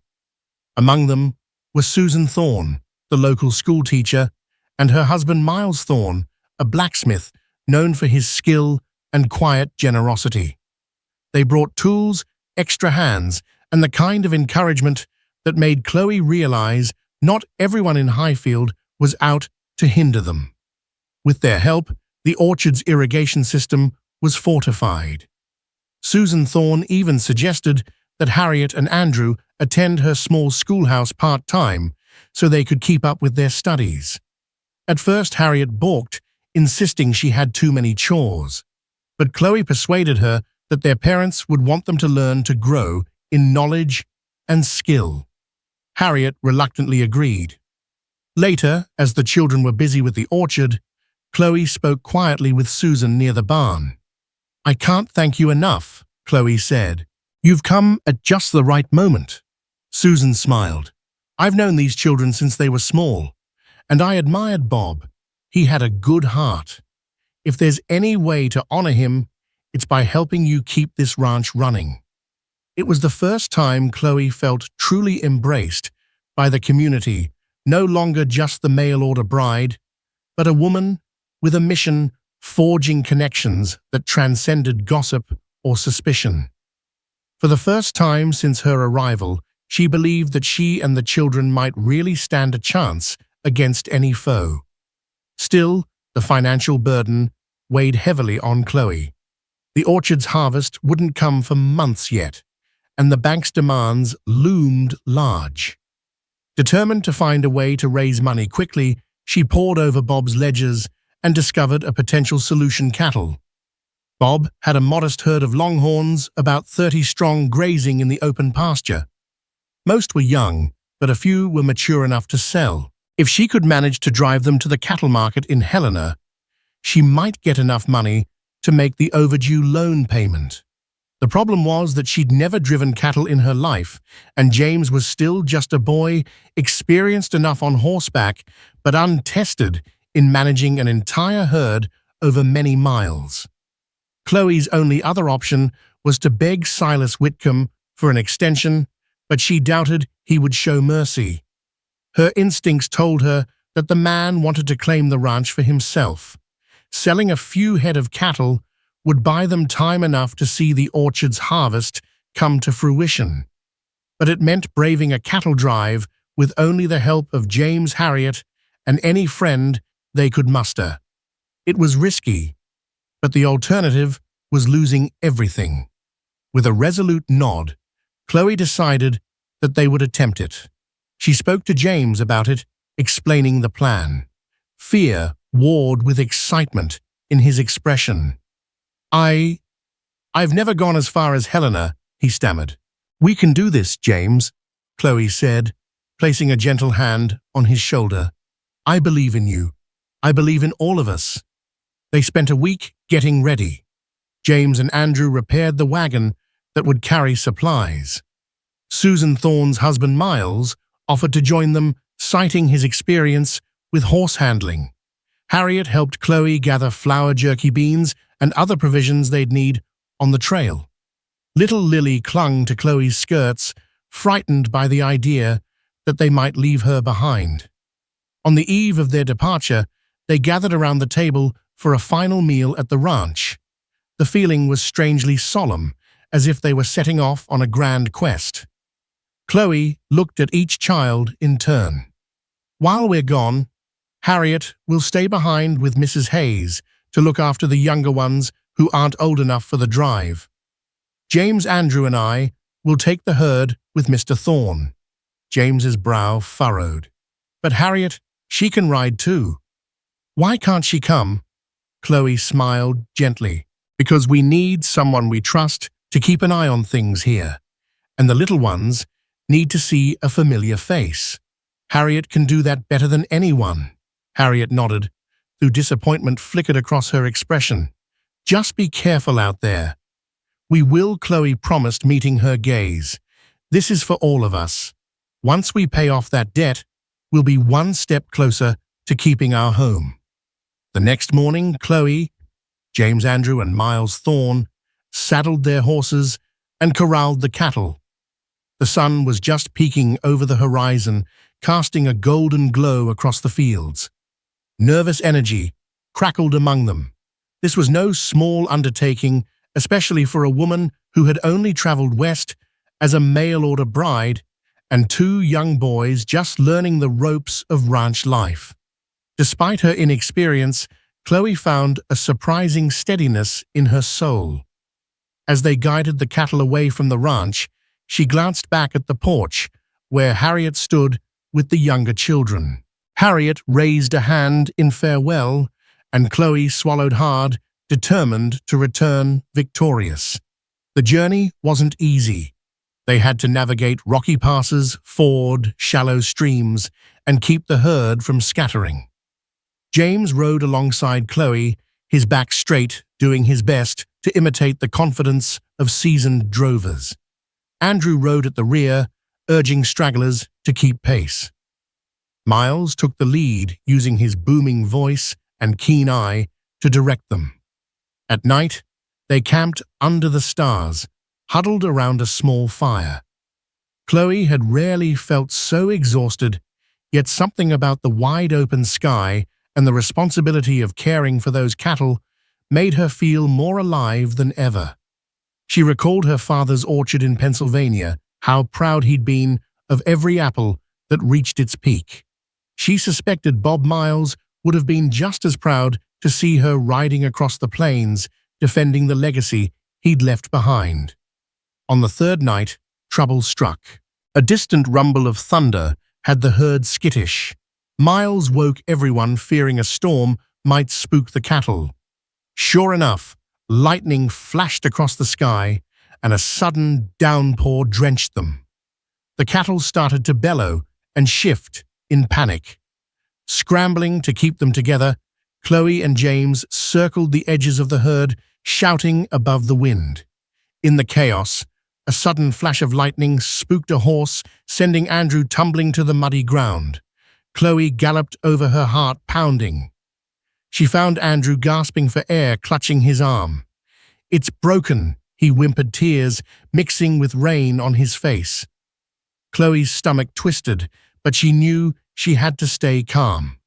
Among them were Susan Thorne, the local schoolteacher, and her husband Miles Thorne, a blacksmith known for his skill and quiet generosity. They brought tools, extra hands, and the kind of encouragement that made Chloe realize not everyone in Highfield was out to hinder them. With their help, the orchard's irrigation system was fortified. Susan Thorne even suggested that Harriet and Andrew attend her small schoolhouse part-time so they could keep up with their studies. At first, Harriet balked, insisting she had too many chores, but Chloe persuaded her that their parents would want them to learn to grow in knowledge and skill. Harriet reluctantly agreed. Later, as the children were busy with the orchard, Chloe spoke quietly with Susan near the barn. "I can't thank you enough," Chloe said. "You've come at just the right moment." Susan smiled. "I've known these children since they were small, and I admired Bob. He had a good heart. If there's any way to honor him, it's by helping you keep this ranch running." It was the first time Chloe felt truly embraced by the community, no longer just the mail-order bride, but a woman with a mission, forging connections that transcended gossip or suspicion. For the first time since her arrival, she believed that she and the children might really stand a chance against any foe. Still, the financial burden weighed heavily on Chloe. The orchard's harvest wouldn't come for months yet, and the bank's demands loomed large. Determined to find a way to raise money quickly, she pored over Bob's ledgers and discovered a potential solution: cattle. Bob had a modest herd of longhorns, about 30 strong, grazing in the open pasture. Most were young, but a few were mature enough to sell. If she could manage to drive them to the cattle market in Helena, she might get enough money to make the overdue loan payment. The problem was that she'd never driven cattle in her life, and James was still just a boy, experienced enough on horseback, but untested in managing an entire herd over many miles. Chloe's only other option was to beg Silas Whitcomb for an extension, but she doubted he would show mercy. Her instincts told her that the man wanted to claim the ranch for himself. Selling a few head of cattle would buy them time enough to see the orchard's harvest come to fruition. But it meant braving a cattle drive with only the help of James, Harriet, and any friend they could muster. It was risky, but the alternative was losing everything. With a resolute nod, Chloe decided that they would attempt it. She spoke to James about it, explaining the plan. Fear warred with excitement in his expression. I've never gone as far as Helena, he stammered. We can do this, James, Chloe said, placing a gentle hand on his shoulder. I believe in you. I believe in all of us. They spent a week getting ready. James and Andrew repaired the wagon that would carry supplies. Susan Thorne's husband Miles offered to join them, citing his experience with horse handling. Harriet helped Chloe gather flour jerky beans and other provisions they'd need on the trail. Little Lily clung to Chloe's skirts, frightened by the idea that they might leave her behind. On the eve of their departure, they gathered around the table for a final meal at the ranch. The feeling was strangely solemn, as if they were setting off on a grand quest. Chloe looked at each child in turn. While we're gone, Harriet will stay behind with Mrs. Hayes to look after the younger ones who aren't old enough for the drive. James, Andrew, and I will take the herd with Mr. Thorne. James's brow furrowed. But Harriet, she can ride too. Why can't she come? Chloe smiled gently. Because we need someone we trust to keep an eye on things here. And the little ones need to see a familiar face. Harriet can do that better than anyone. Harriet nodded, though disappointment flickered across her expression. Just be careful out there. We will, Chloe promised, meeting her gaze. This is for all of us. Once we pay off that debt, we'll be one step closer to keeping our home. The next morning, Chloe, James, Andrew, and Miles Thorne saddled their horses and corralled the cattle. The sun was just peeking over the horizon, casting a golden glow across the fields. Nervous energy crackled among them. This was no small undertaking, especially for a woman who had only traveled west as a mail-order bride and two young boys just learning the ropes of ranch life. Despite her inexperience, Chloe found a surprising steadiness in her soul. As they guided the cattle away from the ranch, she glanced back at the porch, where Harriet stood with the younger children. Harriet raised a hand in farewell, and Chloe swallowed hard, determined to return victorious. The journey wasn't easy. They had to navigate rocky passes, ford shallow streams, and keep the herd from scattering. James rode alongside Chloe, his back straight, doing his best to imitate the confidence of seasoned drovers. Andrew rode at the rear, urging stragglers to keep pace. Miles took the lead, using his booming voice and keen eye to direct them. At night, they camped under the stars, huddled around a small fire. Chloe had rarely felt so exhausted, yet something about the wide-open sky and the responsibility of caring for those cattle made her feel more alive than ever. She recalled her father's orchard in Pennsylvania, how proud he'd been of every apple that reached its peak. She suspected Bob Miles would have been just as proud to see her riding across the plains, defending the legacy he'd left behind. On the third night, trouble struck. A distant rumble of thunder had the herd skittish. Miles woke everyone, fearing a storm might spook the cattle. Sure enough, lightning flashed across the sky, and a sudden downpour drenched them. The cattle started to bellow and shift in panic. Scrambling to keep them together, Chloe and James circled the edges of the herd, shouting above the wind. In the chaos, a sudden flash of lightning spooked a horse, sending Andrew tumbling to the muddy ground. Chloe galloped over, her heart pounding. She found Andrew gasping for air, clutching his arm. "It's broken," he whimpered, tears mixing with rain on his face. Chloe's stomach twisted, but she knew she had to stay calm.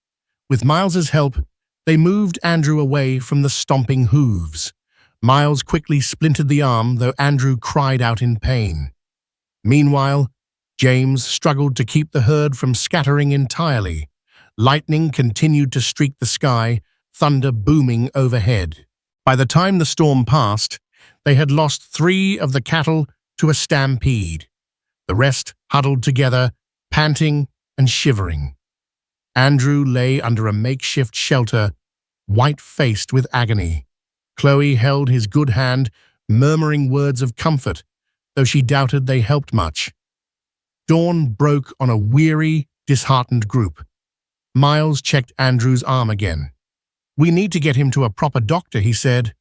With Miles's help, they moved Andrew away from the stomping hooves. Miles quickly splintered the arm, though Andrew cried out in pain. Meanwhile, James struggled to keep the herd from scattering entirely. Lightning continued to streak the sky, thunder booming overhead. By the time the storm passed, they had lost 3 of the cattle to a stampede. The rest huddled together, panting and shivering. Andrew lay under a makeshift shelter, white-faced with agony. Chloe held his good hand, murmuring words of comfort, though she doubted they helped much. Dawn broke on a weary, disheartened group. Miles checked Andrew's arm again. "We need to get him to a proper doctor," he said.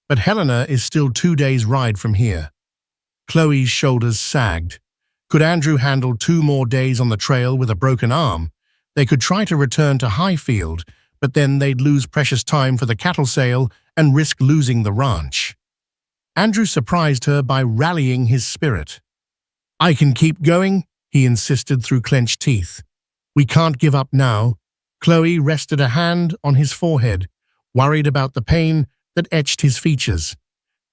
"But Helena is still 2 days' ride from here." Chloe's shoulders sagged. Could Andrew handle 2 more days on the trail with a broken arm? They could try to return to Highfield, but then they'd lose precious time for the cattle sale and risk losing the ranch. Andrew surprised her by rallying his spirit. "I can keep going," he insisted through clenched teeth. "We can't give up now." Chloe rested a hand on his forehead, worried about the pain that etched his features.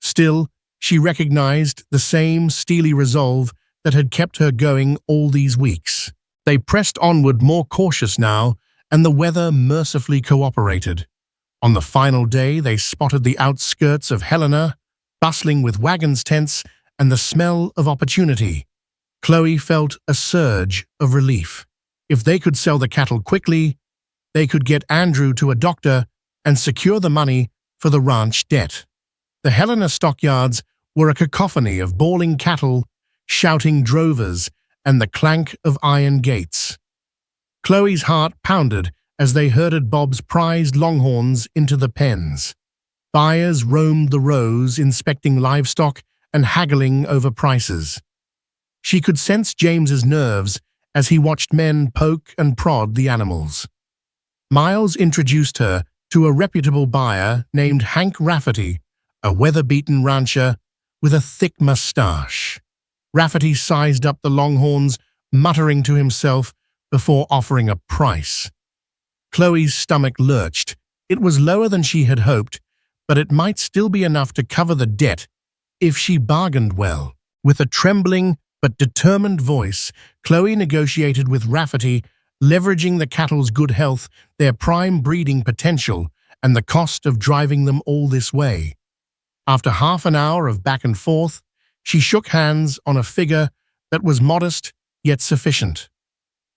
Still, she recognized the same steely resolve that had kept her going all these weeks. They pressed onward, more cautious now, and the weather mercifully cooperated. On the final day, they spotted the outskirts of Helena, bustling with wagons, tents, and the smell of opportunity. Chloe felt a surge of relief. If they could sell the cattle quickly, they could get Andrew to a doctor and secure the money for the ranch debt. The Helena stockyards were a cacophony of bawling cattle, shouting drovers, and the clank of iron gates. Chloe's heart pounded as they herded Bob's prized longhorns into the pens. Buyers roamed the rows, inspecting livestock and haggling over prices. She could sense James's nerves as he watched men poke and prod the animals. Miles introduced her to a reputable buyer named Hank Rafferty, a weather-beaten rancher with a thick mustache. Rafferty sized up the longhorns, muttering to himself before offering a price. Chloe's stomach lurched. It was lower than she had hoped, but it might still be enough to cover the debt if she bargained well. With a trembling but determined voice, Chloe negotiated with Rafferty, leveraging the cattle's good health, their prime breeding potential, and the cost of driving them all this way. After half an hour of back and forth, she shook hands on a figure that was modest yet sufficient.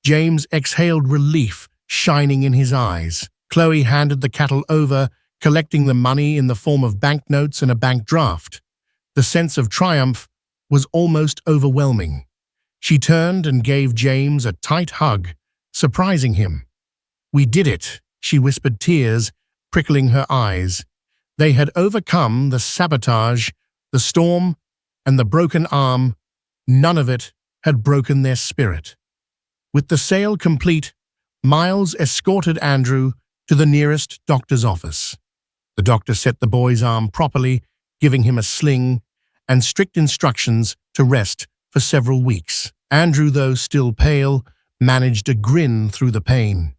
James exhaled relief, shining in his eyes. Chloe handed the cattle over, collecting the money in the form of banknotes and a bank draft. The sense of triumph was almost overwhelming. She turned and gave James a tight hug, surprising him. "We did it," she whispered, tears prickling her eyes. They had overcome the sabotage, the storm, and the broken arm. None of it had broken their spirit. With the sale complete, Miles escorted Andrew to the nearest doctor's office. The doctor set the boy's arm properly, giving him a sling and strict instructions to rest for several weeks. Andrew, though still pale, managed a grin through the pain.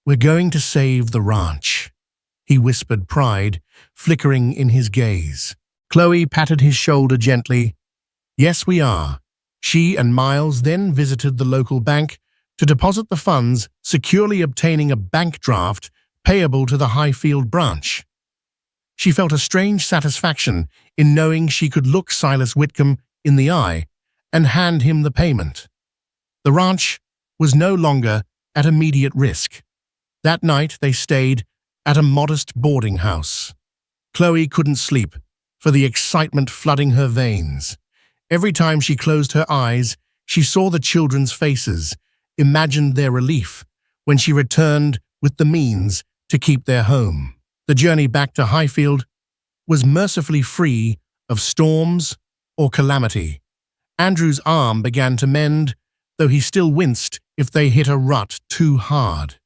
"We're going to save the ranch," he whispered, pride flickering in his gaze. Chloe patted his shoulder gently. "Yes, we are." She and Miles then visited the local bank to deposit the funds, securely obtaining a bank draft payable to the Highfield branch. She felt a strange satisfaction in knowing she could look Silas Whitcomb in the eye and hand him the payment. The ranch was no longer at immediate risk. That night they stayed at a modest boarding house. Chloe couldn't sleep for the excitement flooding her veins. Every time she closed her eyes, she saw the children's faces, imagined their relief when she returned with the means to keep their home. The journey back to Highfield was mercifully free of storms or calamity. Andrew's arm began to mend, though he still winced if they hit a rut too hard.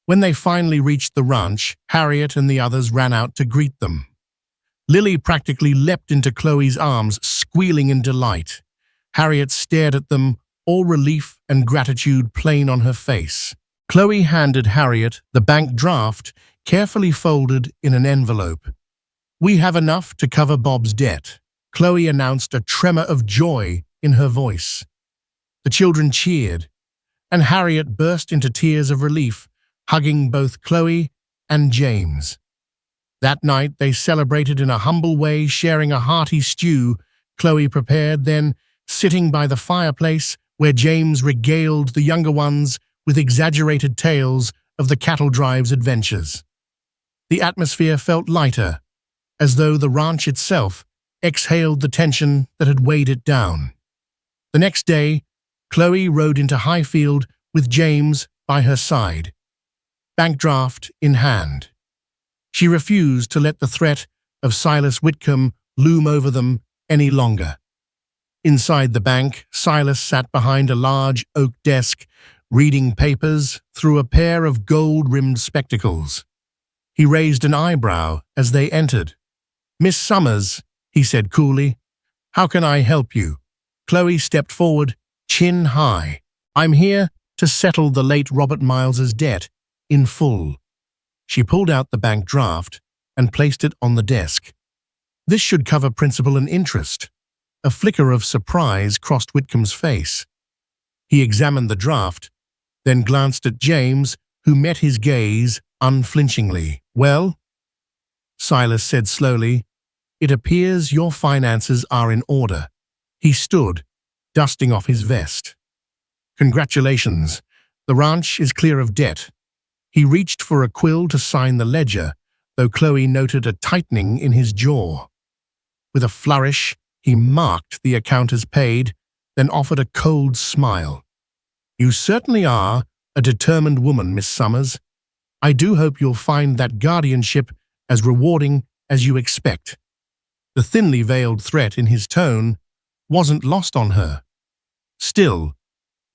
When they finally reached the ranch, Harriet and the others ran out to greet them. Lily practically leapt into Chloe's arms, squealing in delight. Harriet stared at them, all relief and gratitude plain on her face. Chloe handed Harriet the bank draft, carefully folded in an envelope. "We have enough to cover Bob's debt," Chloe announced, a tremor of joy in her voice. The children cheered, and Harriet burst into tears of relief, hugging both Chloe and James. That night they celebrated in a humble way, sharing a hearty stew Chloe prepared, then sitting by the fireplace where James regaled the younger ones with exaggerated tales of the cattle drive's adventures. The atmosphere felt lighter, as though the ranch itself exhaled the tension that had weighed it down. The next day, Chloe rode into Highfield with James by her side, bank draft in hand. She refused to let the threat of Silas Whitcomb loom over them any longer. Inside the bank, Silas sat behind a large oak desk, reading papers through a pair of gold-rimmed spectacles. He raised an eyebrow as they entered. "Miss Summers," he said coolly, "how can I help you?" Chloe stepped forward, chin high. "I'm here to settle the late Robert Miles's debt in full." She pulled out the bank draft and placed it on the desk. "This should cover principal and interest." A flicker of surprise crossed Whitcomb's face. He examined the draft, then glanced at James, who met his gaze unflinchingly. "Well," Silas said slowly, "it appears your finances are in order." He stood, dusting off his vest. "Congratulations, the ranch is clear of debt." He reached for a quill to sign the ledger, though Chloe noted a tightening in his jaw. With a flourish, he marked the account as paid, then offered a cold smile. "You certainly are a determined woman, Miss Summers. I do hope you'll find that guardianship as rewarding as you expect." The thinly veiled threat in his tone wasn't lost on her. Still,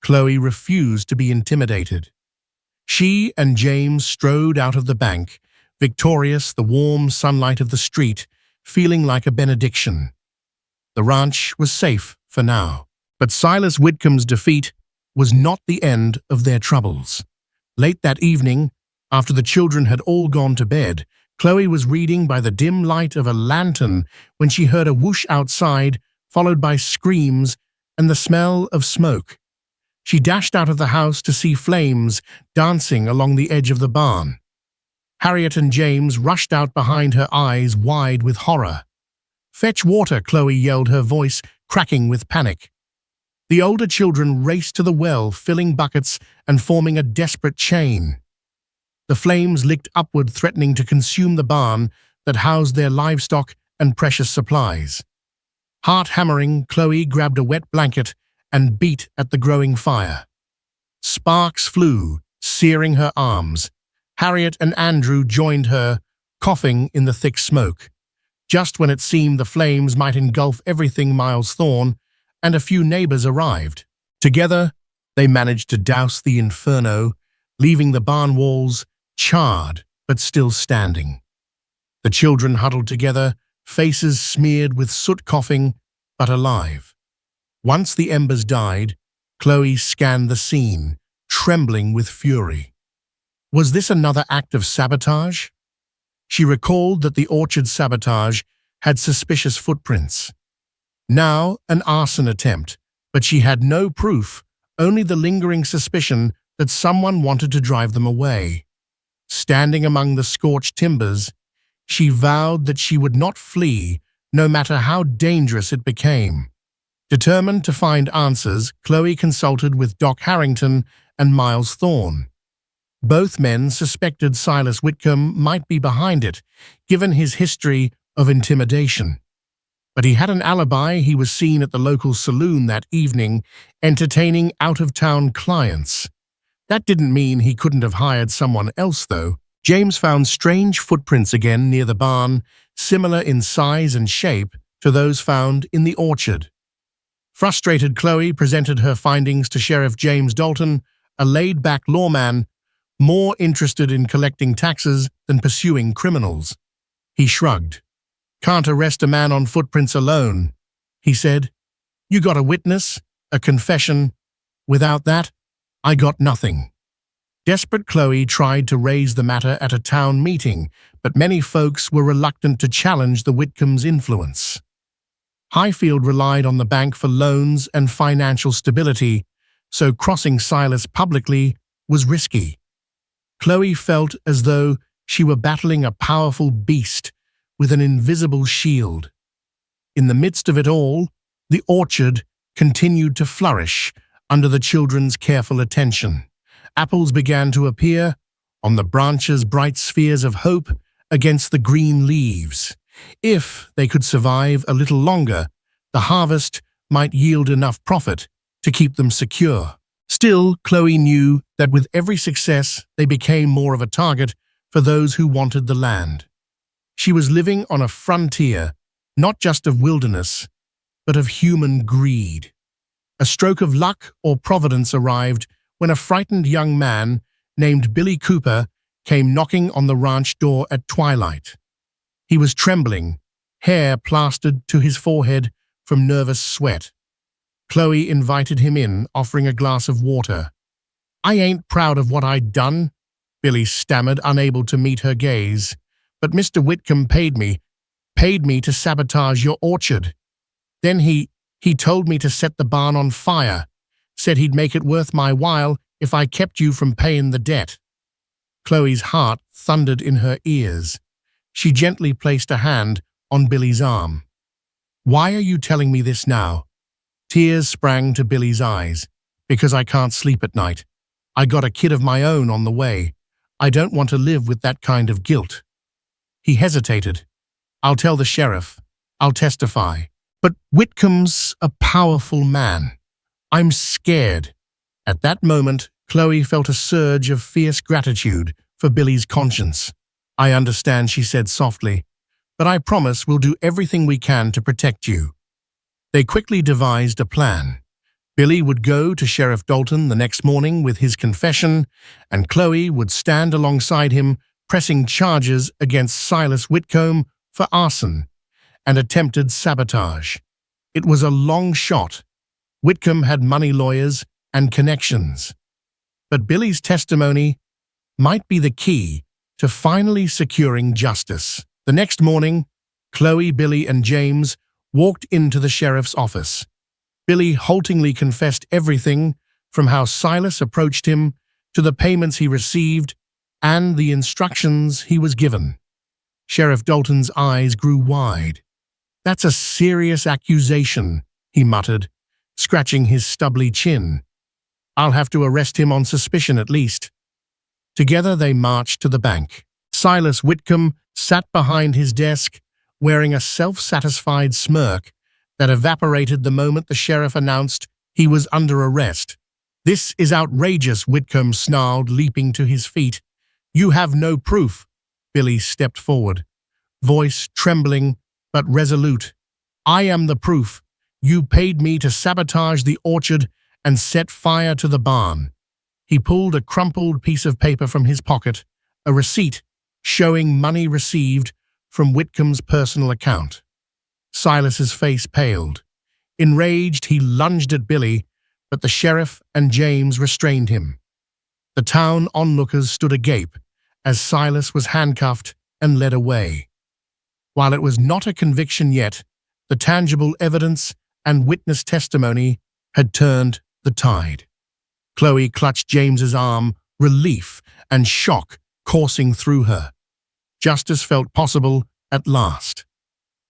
Chloe refused to be intimidated. She and James strode out of the bank, victorious the warm sunlight of the street, feeling like a benediction. The ranch was safe for now. But Silas Whitcomb's defeat was not the end of their troubles. Late that evening, after the children had all gone to bed, Chloe was reading by the dim light of a lantern when she heard a whoosh outside, followed by screams and the smell of smoke. She dashed out of the house to see flames dancing along the edge of the barn. Harriet and James rushed out behind her, eyes wide with horror. "Fetch water," Chloe yelled, her voice cracking with panic. The older children raced to the well, filling buckets and forming a desperate chain. The flames licked upward, threatening to consume the barn that housed their livestock and precious supplies. Heart-hammering, Chloe grabbed a wet blanket and beat at the growing fire. Sparks flew, searing her arms. Harriet and Andrew joined her, coughing in the thick smoke. Just when it seemed the flames might engulf everything, Miles Thorne and a few neighbors arrived. Together, they managed to douse the inferno, leaving the barn walls charred but still standing. The children huddled together, faces smeared with soot, coughing, but alive. Once the embers died, Chloe scanned the scene, trembling with fury. Was this another act of sabotage? She recalled that the orchard sabotage had suspicious footprints. Now an arson attempt, but she had no proof, only the lingering suspicion that someone wanted to drive them away. Standing among the scorched timbers, she vowed that she would not flee, no matter how dangerous it became. Determined to find answers, Chloe consulted with Doc Harrington and Miles Thorne. Both men suspected Silas Whitcomb might be behind it, given his history of intimidation. But he had an alibi. He was seen at the local saloon that evening, entertaining out-of-town clients. That didn't mean he couldn't have hired someone else, though. James found strange footprints again near the barn, similar in size and shape to those found in the orchard. Frustrated, Chloe presented her findings to Sheriff James Dalton, a laid-back lawman more interested in collecting taxes than pursuing criminals. He shrugged. "Can't arrest a man on footprints alone," he said. "You got a witness, a confession. Without that, I got nothing." Desperate, Chloe tried to raise the matter at a town meeting, but many folks were reluctant to challenge the Whitcombs' influence. Highfield relied on the bank for loans and financial stability, so crossing Silas publicly was risky. Chloe felt as though she were battling a powerful beast with an invisible shield. In the midst of it all, the orchard continued to flourish under the children's careful attention. Apples began to appear on the branches, bright spheres of hope against the green leaves. If they could survive a little longer, the harvest might yield enough profit to keep them secure. Still, Chloe knew that with every success, they became more of a target for those who wanted the land. She was living on a frontier, not just of wilderness, but of human greed. A stroke of luck or providence arrived when a frightened young man named Billy Cooper came knocking on the ranch door at twilight. He was trembling, hair plastered to his forehead from nervous sweat. Chloe invited him in, offering a glass of water. "I ain't proud of what I'd done," Billy stammered, unable to meet her gaze. "But Mr. Whitcomb paid me to sabotage your orchard. Then he told me to set the barn on fire, said he'd make it worth my while if I kept you from paying the debt." Chloe's heart thundered in her ears. She gently placed a hand on Billy's arm. "Why are you telling me this now?" Tears sprang to Billy's eyes. "Because I can't sleep at night. I got a kid of my own on the way. I don't want to live with that kind of guilt." He hesitated. "I'll tell the sheriff. I'll testify. But Whitcomb's a powerful man. I'm scared." At that moment, Chloe felt a surge of fierce gratitude for Billy's conscience. "I understand," she said softly, "but I promise we'll do everything we can to protect you." They quickly devised a plan. Billy would go to Sheriff Dalton the next morning with his confession, and Chloe would stand alongside him, pressing charges against Silas Whitcomb for arson and attempted sabotage. It was a long shot. Whitcomb had money lawyers and connections. But Billy's testimony might be the key to finally securing justice. The next morning, Chloe, Billy, and James walked into the sheriff's office. Billy haltingly confessed everything from how Silas approached him to the payments he received and the instructions he was given. Sheriff Dalton's eyes grew wide. "That's a serious accusation," he muttered, scratching his stubbly chin. "I'll have to arrest him on suspicion at least." Together they marched to the bank. Silas Whitcomb sat behind his desk, wearing a self-satisfied smirk that evaporated the moment the sheriff announced he was under arrest. "This is outrageous," Whitcomb snarled, leaping to his feet. "You have no proof." Billy stepped forward, voice trembling but resolute. "I am the proof. You paid me to sabotage the orchard and set fire to the barn." He pulled a crumpled piece of paper from his pocket, a receipt showing money received from Whitcomb's personal account. Silas's face paled. Enraged, he lunged at Billy, but the sheriff and James restrained him. The town onlookers stood agape as Silas was handcuffed and led away. While it was not a conviction yet, the tangible evidence and witness testimony had turned the tide. Chloe clutched James's arm, relief and shock coursing through her. Justice felt possible at last.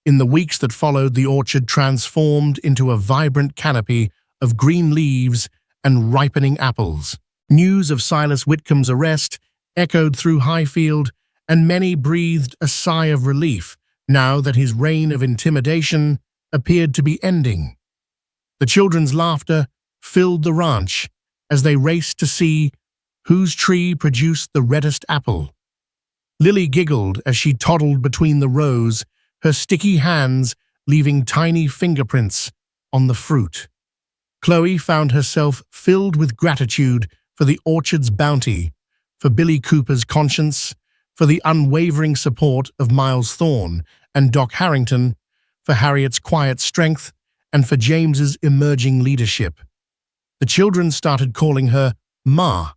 In the weeks that followed, the orchard transformed into a vibrant canopy of green leaves and ripening apples. News of Silas Whitcomb's arrest echoed through Highfield, and many breathed a sigh of relief now that his reign of intimidation appeared to be ending. The children's laughter filled the ranch as they raced to see whose tree produced the reddest apple. Lily giggled as she toddled between the rows, her sticky hands leaving tiny fingerprints on the fruit. Chloe found herself filled with gratitude for the orchard's bounty, for Billy Cooper's conscience, for the unwavering support of Miles Thorne and Doc Harrington, for Harriet's quiet strength, and for James's emerging leadership. The children started calling her Ma,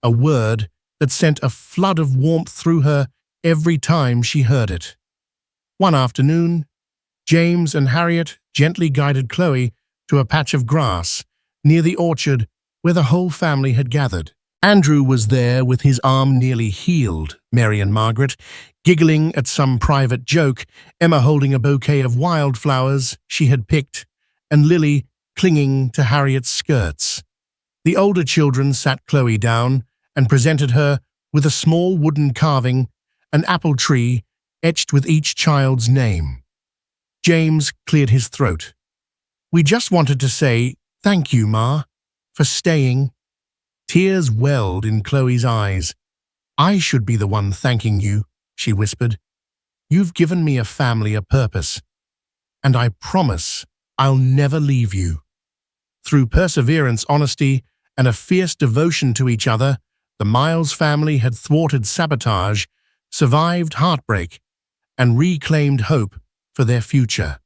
a word that sent a flood of warmth through her every time she heard it. One afternoon, James and Harriet gently guided Chloe to a patch of grass near the orchard where the whole family had gathered. Andrew was there with his arm nearly healed, Mary and Margaret giggling at some private joke, Emma holding a bouquet of wildflowers she had picked, and Lily clinging to Harriet's skirts. The older children sat Chloe down and presented her with a small wooden carving an apple tree etched with each child's name. James cleared his throat. "We just wanted to say thank you, Ma, for staying." Tears welled in Chloe's eyes. "I should be the one thanking you," she whispered. "You've given me a family, a purpose, and I promise I'll never leave you." Through perseverance, honesty, and a fierce devotion to each other, the Miles family had thwarted sabotage, survived heartbreak, and reclaimed hope for their future.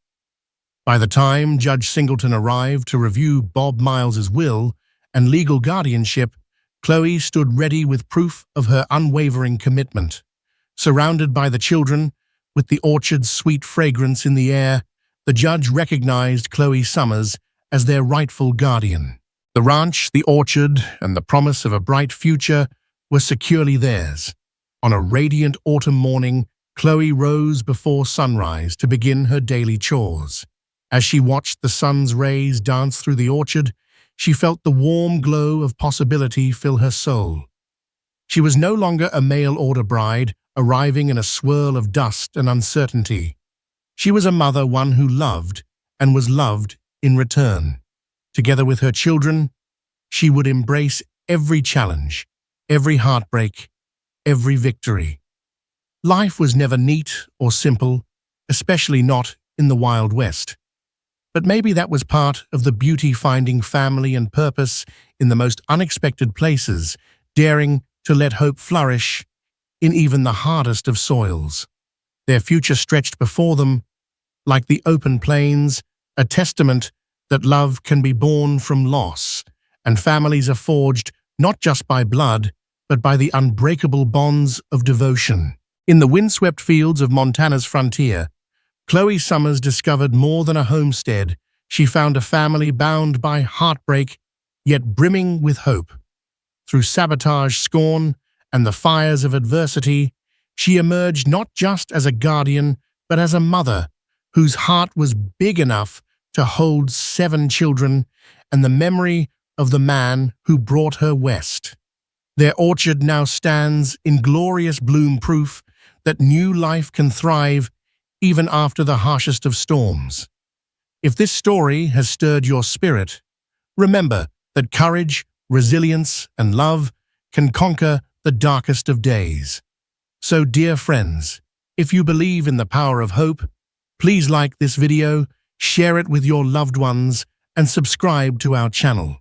By the time Judge Singleton arrived to review Bob Miles's will and legal guardianship, Chloe stood ready with proof of her unwavering commitment. Surrounded by the children, with the orchard's sweet fragrance in the air, the judge recognized Chloe Summers as their rightful guardian. The ranch, the orchard, and the promise of a bright future were securely theirs. On a radiant autumn morning, Chloe rose before sunrise to begin her daily chores. As she watched the sun's rays dance through the orchard, she felt the warm glow of possibility fill her soul. She was no longer a mail-order bride, arriving in a swirl of dust and uncertainty. She was a mother, one who loved and was loved in return. Together with her children, she would embrace every challenge, every heartbreak, every victory. Life was never neat or simple, especially not in the Wild West. But maybe that was part of the beauty, finding family and purpose in the most unexpected places, daring to let hope flourish in even the hardest of soils. Their future stretched before them, like the open plains, a testament that love can be born from loss, and families are forged not just by blood, but by the unbreakable bonds of devotion. In the windswept fields of Montana's frontier, Chloe Summers discovered more than a homestead. She found a family bound by heartbreak, yet brimming with hope. Through sabotage, scorn, and the fires of adversity, she emerged not just as a guardian, but as a mother whose heart was big enough to hold 7 children and the memory of the man who brought her west. Their orchard now stands in glorious bloom, proof that new life can thrive even after the harshest of storms. If this story has stirred your spirit, remember that courage, resilience, and love can conquer the darkest of days. So, dear friends, if you believe in the power of hope, please like this video, share it with your loved ones, and subscribe to our channel.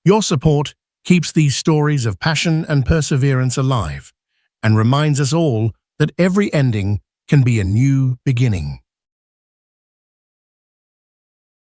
Your support keeps these stories of passion and perseverance alive and reminds us all that every ending can be a new beginning.